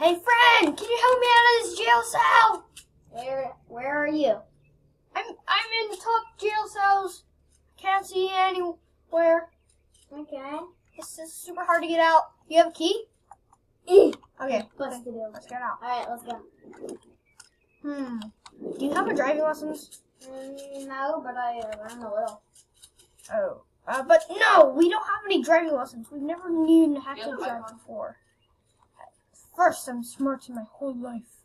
Hey friend, can you help me out of this jail cell? Where are you? I'm in the top jail cells. Can't see you anywhere. Okay. This is super hard to get out. You have a key? Okay. Busted it. Let's get out. Alright, let's go. Do you have a driving license? No, but I learned a little. Oh. But no, we don't have any driving lessons. We've never even had to drive before. First, I'm smart in my whole life.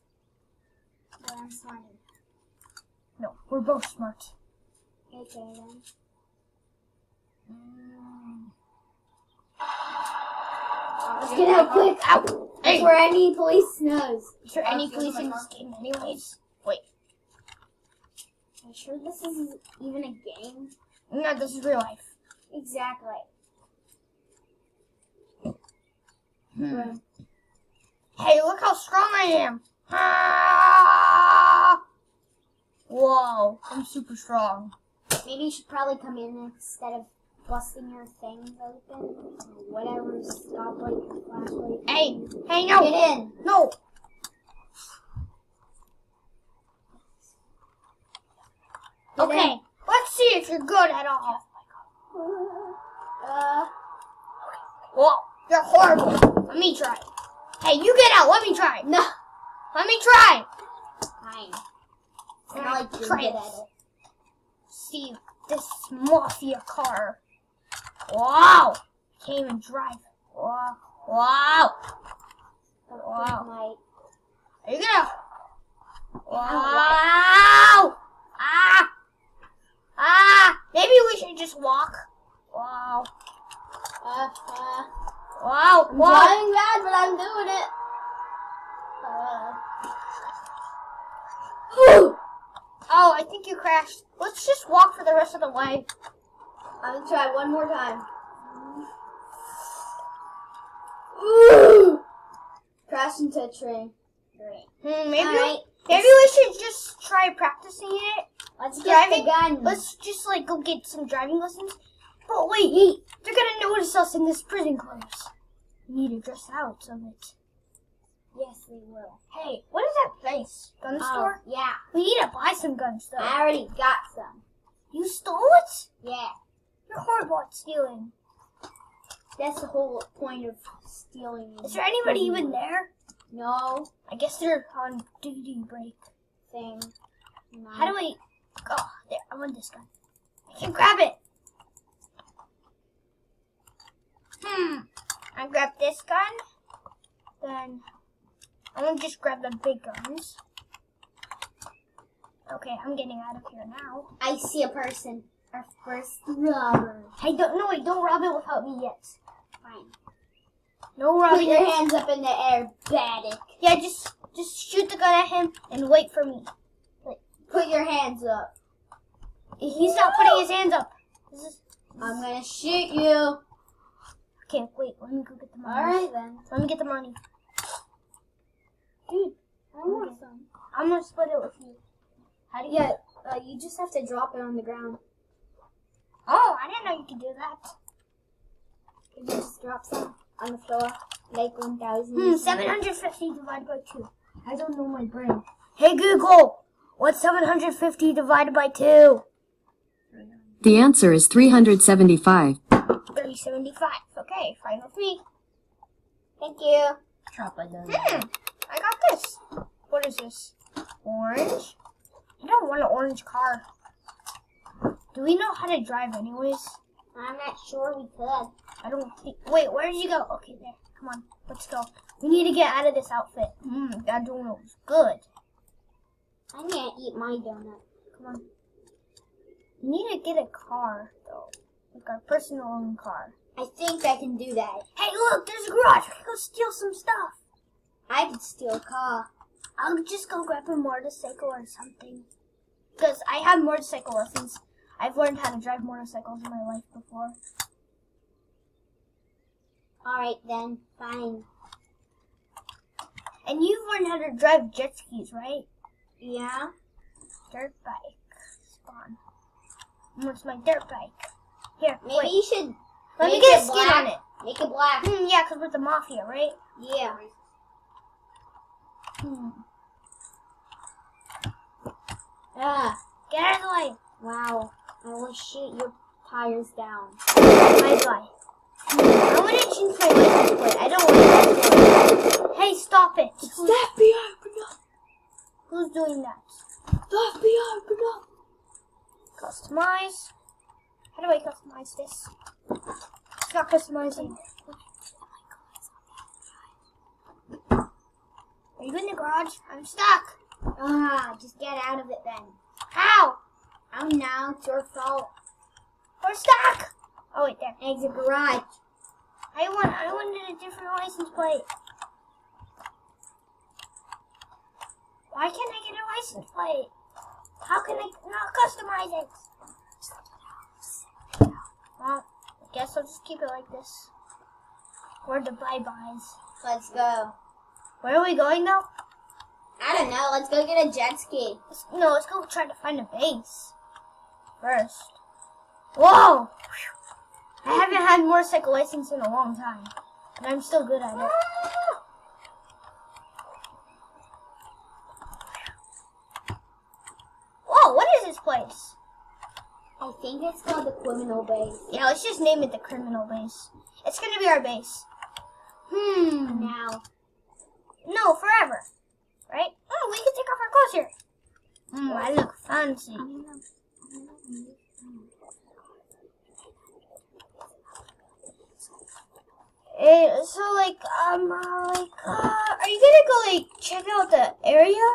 But I'm smarter. No, we're both smart. Okay, then. Let's get out quick. Ow! Hey! Before any police knows. Is there any police in this game anyways? Wait. Are you sure this is even a game? No, this is real life. Exactly. Hey, look how strong I am. Ah! Whoa, I'm super strong. Maybe you should probably come in instead of busting your things open. Or whatever, stoplight, your flashlight. Hey, no. Get in. No. Okay, let's see if you're good at all. Whoa, you're horrible. Let me try. Hey, you get out. Let me try. No. Let me try. Fine. It's not like you're Try good it. at it. See this mafia car. Wow. Can't even drive. Wow. Wow. Wow. Are you gonna? Wow. Maybe we should just walk. Wow. Wow. I'm driving bad, but I'm doing it. Oh, I think you crashed. Let's just walk for the rest of the way. I'm gonna try one more time. Crash into a train. Great. Maybe we should just try practicing it. Let's get the gun. Let's just go get some driving lessons. But wait, they're gonna notice us in this prison clothes. We need to dress out of it. Yes, they will. Hey, what is that place? Gun store? Yeah. We need to buy some guns though. I already got some. You stole it? Yeah. You're horrible at stealing. That's the whole point of stealing. Is there anybody even there? No. I guess they're on duty break. Thing. No. How do I... Oh, there. I want this gun. I can grab it. I grab this gun. Then I'm going to just grab the big guns. Okay, I'm getting out of here now. I see a person. Our first robber. Hey, don't rob it without me yet. Fine. No Put robbing. your hands up in the air, Baddick. Yeah, just shoot the gun at him and wait for me. Put your hands up. He's not putting his hands up. I'm gonna shoot you. Okay, wait. Let me go get the money. Alright then. Let me get the money. Dude, I want some. I'm gonna split it with you. How do you you just have to drop it on the ground. Oh, I didn't know you could do that. You just drop some on the floor. Like 1,000. 750 divided by 2. I don't know my brain. Hey Google, what's 750 divided by 2? The answer is 375. 375. Okay, fine with me. Thank you. Drop a gun. I got this. What is this? Orange? I don't want an orange car. Do we know how to drive anyways? I'm not sure we could. I don't think... Wait, where did you go? Okay, there. Come on, let's go. We need to get out of this outfit. That donut was good. I'm gonna eat my donut. Come on. We need to get a car, though. Like our personal own car. I think I can do that. Hey, look, there's a garage. We can go steal some stuff. I could steal a car. I'll just go grab a motorcycle or something. Because I have motorcycle lessons. I've learned how to drive motorcycles in my life before. Alright then, fine. And you've learned how to drive jet skis, right? Yeah. Dirt bike. Spawn. What's my dirt bike? Here, Maybe wait. you should Let me make get a it skin black. on it. Make it black. Yeah, because we're the mafia, right? Yeah. Ah, Get out of the way. wow. I will shoot your tires down. Why do I? I want to change my license plate. I don't want to. Hey, stop it. It's the FBI, open up. Who's doing that? The FBI, open up. Customize. How do I customize this? It's not customizing. Are you in the garage? I'm stuck. Ah, just get out of it then. How? Oh no, it's your fault. We're stuck. Oh wait, there. Exit garage. I wanted a different license plate. Why can't I get a license plate? How can I not customize it? Well, I guess I'll just keep it like this. Or the bye-byes. Let's go. Where are we going though? I don't know. Let's go get a jet ski. Let's go try to find a base first. Whoa! I haven't had motorcycle license in a long time, and I'm still good at it. Whoa! What is this place? I think it's called the criminal base. Yeah, let's just name it the criminal base. It's gonna be our base. Now. No, forever. Right? Oh, we can take off our clothes here. I look fancy. So are you gonna go check out the area?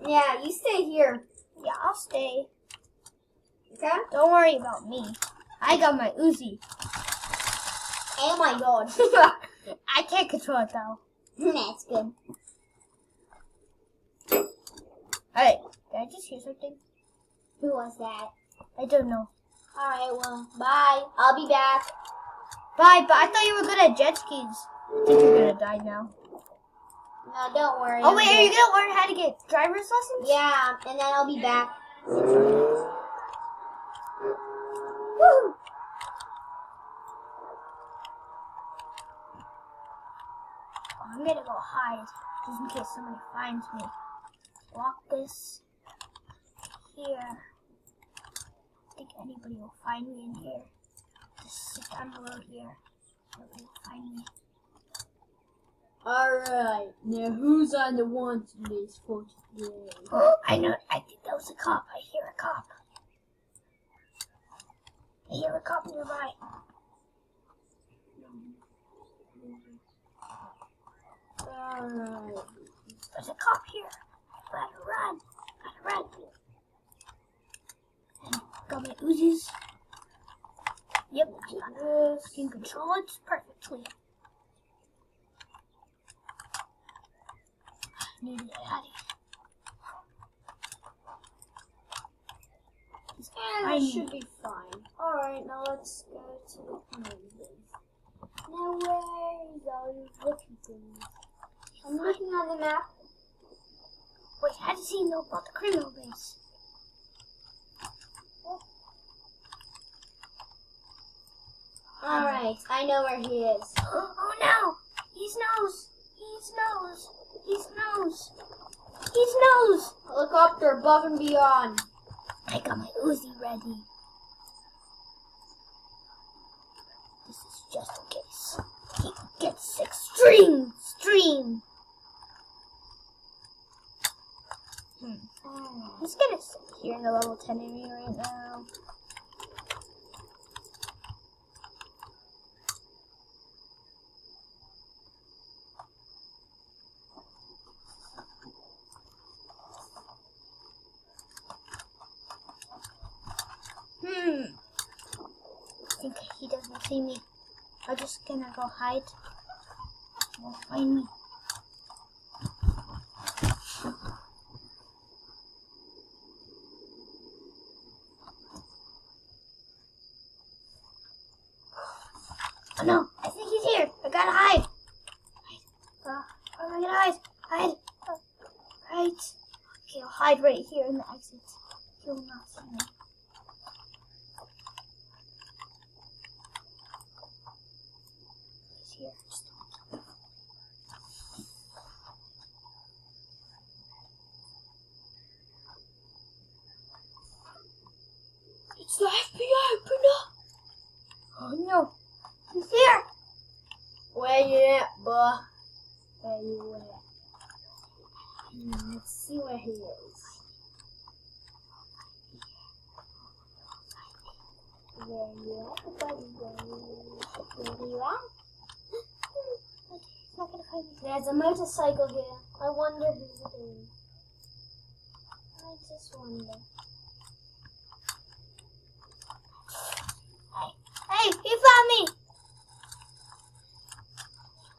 Yeah, you stay here. Yeah, I'll stay. Okay? Don't worry about me. I got my Uzi. Oh my god. I can't control it though. That's good. Alright, did I just hear something? Who was that? I don't know. Alright, well, bye. I'll be back. Bye, but I thought you were good at jet skis. I think you're gonna die now. No, don't worry. Oh wait, are you gonna learn how to get driver's lessons? Yeah, and then I'll be back. Woo! Oh, I'm gonna go hide, just in case somebody finds me. Lock this here. I think anybody will find me in here. Just sit down below here. Nobody will find me. Alright, now who's on the want list for today? Oh, I know. I think that was a cop. I hear a cop. I hear a cop nearby. Alright. There's a cop here. Gotta run. Gotta run. And got my Uzis. Yep, I can control it perfectly. I need to get out of here. Yeah, that should be fine. Alright, now let's go to the criminal base. Now where is all your looking things? I'm looking on the map. Wait, how does he know about the criminal base? Alright, I know where he is. Oh no! He knows! He knows! He knows! He knows! Helicopter above and beyond. I got my Uzi ready. This is just in case. He gets extreme! I'm just gonna sit here in the level 10 area right now. I think he doesn't see me. I'm just gonna go hide. He won't find me. Oh no, I think he's here. I gotta hide. I'm gonna hide. Hide. Right. Okay, I'll hide right here in the exit. He will not see me. He's here. It's the FBI, open up! Oh no. He's here. Where you at, boy? Where you at? Let's see where he is. Where you at, buddy? Where you at? He's not gonna find me. There's a motorcycle here. I wonder who's it is. I just wonder. Hey, he found me.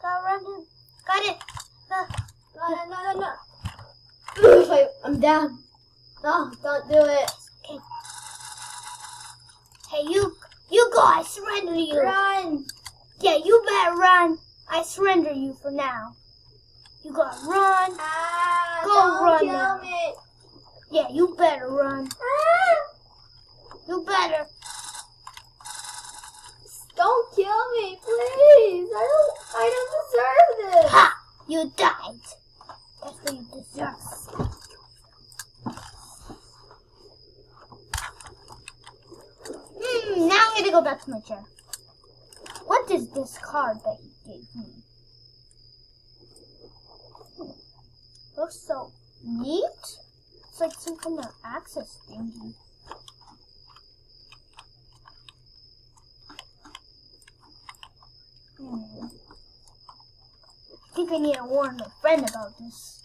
Gotta run him. Got it. No. Oof, I'm down. No, don't do it. Okay. Hey, you go. I surrender you. Run. Yeah, you better run. I surrender you for now. You gotta run. Go don't run kill now. me. Yeah, you better run. You better. Don't kill me, please. I don't deserve this. Ha! You died. That's what you deserve. Now I'm gonna go back to my chair. What is this card that he gave me? Looks so neat. It's like some kind of access thingy. I think I need to warn my friend about this.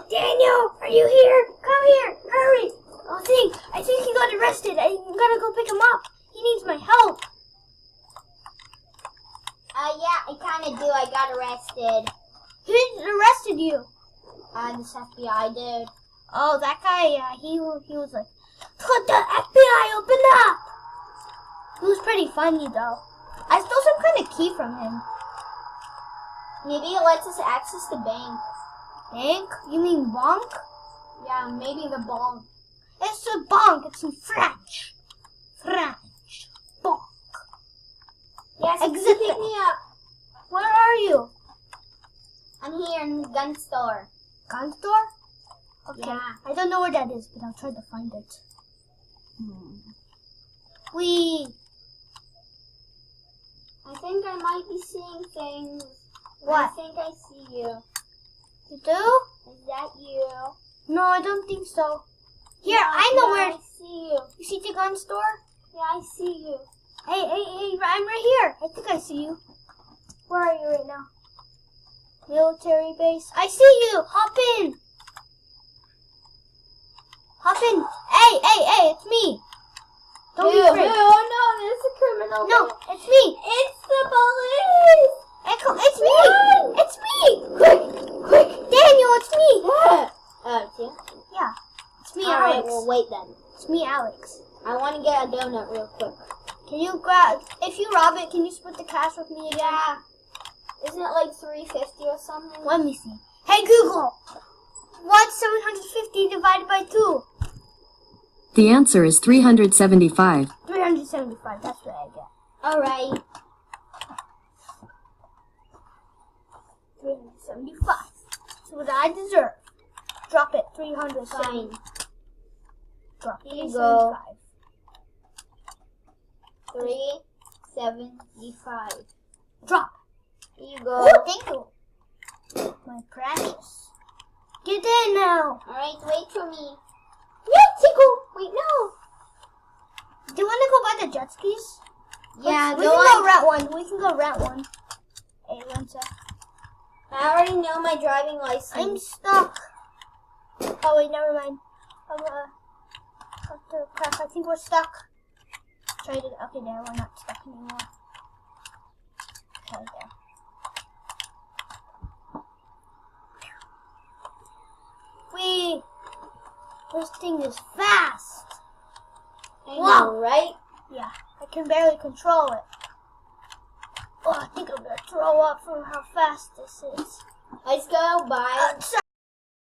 Daniel, are you here? Come here, hurry! I think he got arrested. I'm gonna go pick him up. He needs my help. Yeah, I kind of do. I got arrested. Who arrested you? This FBI dude. Oh, that guy. He was like, "Put the FBI, open up!" He was pretty funny though. I stole some kind of key from him. Maybe it lets us access the bank. Bank? You mean bonk? Yeah, maybe the bank. It's a bonk. It's in French. French. Bonk. Yes, Exit. pick me up. Where are you? I'm here in the gun store. Gun store? Okay. Yeah. I don't know where that is, but I'll try to find it. Wee. I think I might be seeing things. What? I think I see you. You do? Is that you? No, I don't think so. Here, Yeah, I know yeah, where. I see you. You see the gun store? Yeah, I see you. Hey, I'm right here. I think I see you. Where are you right now? Military base. I see you. Hop in. Hop in. Hey, it's me. Don't be afraid. Oh no, there's a criminal. No, there. it's me. It's the police. Echo, it's me. Run. It's me. Quick. Daniel, it's me. It's you? Yeah, it's me, Alright, Alex. well wait then. It's me, Alex. I want to get a donut real quick. Can you grab, if you rob it, can you split the cash with me again? Yeah. Isn't it like $3.50 or something? Let me see. Hey, Google. What's 750 divided by 2? The answer is 375. 375, that's what I get. Alright. 375. That's what I deserve. Drop it, 375. Fine. Drop it, Here you go. 375. $3.75. Drop. Here you go. Oh, thank you. My precious. Get in now. Alright, wait for me. Yeah, Tickle. Wait, no. Do you want to go by the jet skis? Yeah, we can go route 1. We can go route 1. Hey, one sec. I already know my driving license. I'm stuck. Oh wait, never mind. Crap, I think we're stuck. Try to. Okay, there. We're not stuck anymore. Okay, there. This thing is fast. I know, right? Yeah, I can barely control it. Oh, I think I'm gonna throw up from how fast this is. Let's go by. Sorry.